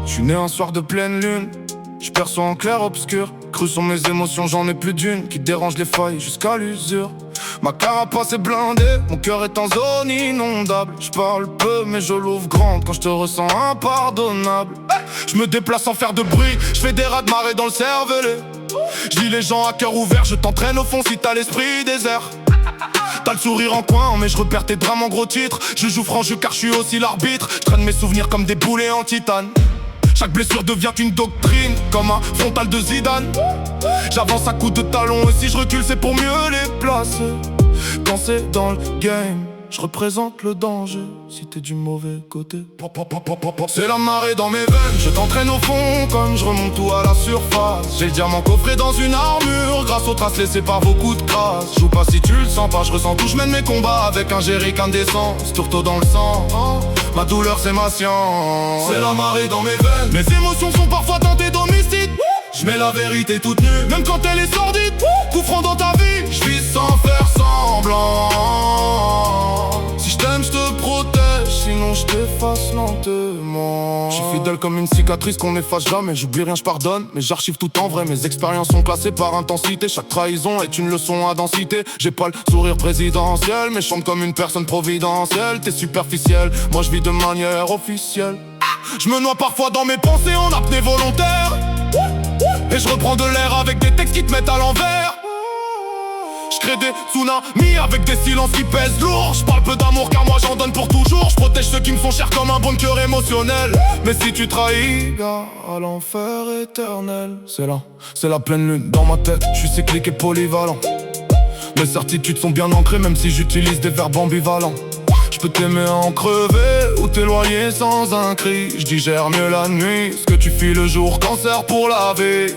J'suis né un soir de pleine lune. J'perçois en clair obscur. Cru sur mes émotions, j'en ai plus d'une qui dérange les failles jusqu'à l'usure. Ma carapace est blindée, mon cœur est en zone inondable. J'parle peu mais je l'ouvre grande quand j'te ressens impardonnable. J'me déplace sans faire de bruit, j'fais des raz de marée dans le cervelet. J'lis les gens à cœur ouvert, je t'entraîne au fond si t'as l'esprit désert. T'as le sourire en coin, mais je repère tes drames en gros titres. Je joue franc jeu car je suis aussi l'arbitre. Je traîne mes souvenirs comme des boulets en titane. Chaque blessure devient une doctrine, comme un frontal de Zidane. J'avance à coups de talon et si je recule c'est pour mieux les placer. Quand c'est dans le game, je représente le danger si t'es du mauvais côté. C'est la marée dans mes veines, je t'entraîne au fond comme je remonte tout à la surface. J'ai le diamant coffré dans une armure grâce aux traces laissées par vos coups de crasse. Joue pas si tu le sens pas, je ressens tout, je mène mes combats avec un jerrycan d'essence, tourteau dans le sang. Ma douleur c'est ma science. C'est la marée dans mes veines, mes émotions sont parfois teintées d'homicide. Je mets la vérité toute nue, même quand elle est sordide. Coup franc dans ta vie, je vis sans faire semblant. Si je t'aime, je te protège, sinon je t'efface lentement. Je suis fidèle comme une cicatrice qu'on n'efface jamais. J'oublie rien, je pardonne, mais j'archive tout en vrai. Mes expériences sont classées par intensité. Chaque trahison est une leçon à densité. J'ai pas le sourire présidentiel, mais je chante comme une personne providentielle. T'es superficiel, moi je vis de manière officielle. Je me noie parfois dans mes pensées en apnée volontaire. Et je reprends de l'air avec des textes qui te mettent à l'envers. Je crée des tsunamis avec des silences qui pèsent lourd. Je parle peu d'amour car moi j'en donne pour toujours. Je protège ceux qui me sont chers comme un bunker émotionnel. Mais si tu trahis, gars, à l'enfer éternel. C'est la pleine lune dans ma tête. Je suis cyclique et polyvalent. Mes certitudes sont bien ancrées même si j'utilise des verbes ambivalents. Je peux t'aimer à en crever ou t'éloigner sans un cri. Je digère mieux la nuit, ce que tu fuis le jour, cancer pour la vie.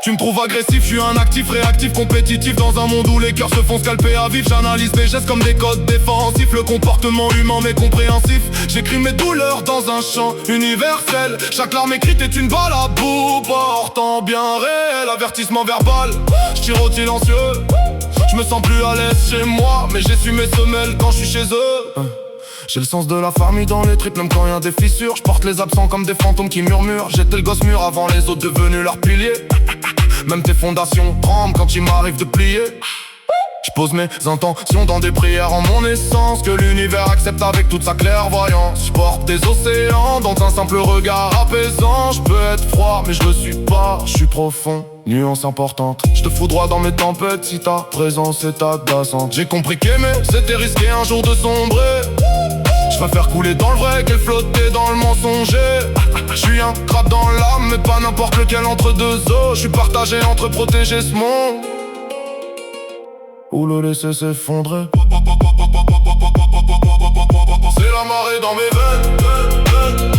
Tu me trouves agressif, je suis un actif, réactif, compétitif. Dans un monde où les cœurs se font scalper à vif. J'analyse mes gestes comme des codes défensifs. Le comportement humain m'est compréhensif. J'écris mes douleurs dans un chant universel. Chaque larme écrite est une balle à bout portant bien réel. Avertissement verbal, je tire au silencieux. Je me sens plus à l'aise chez moi, mais j'essuie mes semelles quand je suis chez eux. J'ai le sens de la famille dans les tripes, même quand y'a des fissures. Je porte les absents comme des fantômes qui murmurent. J'étais le gosse mûr avant les autres devenus leurs piliers. Même tes fondations tremblent quand il m'arrive de plier. Je pose mes intentions dans des prières en mon essence, que l'univers accepte avec toute sa clairvoyance. Je porte des océans dans un simple regard apaisant. Je peux être froid mais je le suis pas, je suis profond. Nuance importante, je te foudroie dans mes tempêtes si ta présence est agaçante. J'ai compris qu'aimer c'était risquer un jour de sombrer. Je préfère couler dans le vrai qu'elle flotter dans le mensonger. Je suis un crabe dans l'âme mais pas n'importe lequel entre deux eaux. Je suis partagé entre protéger ce monde ou le laisser s'effondrer. C'est la marée dans mes veines.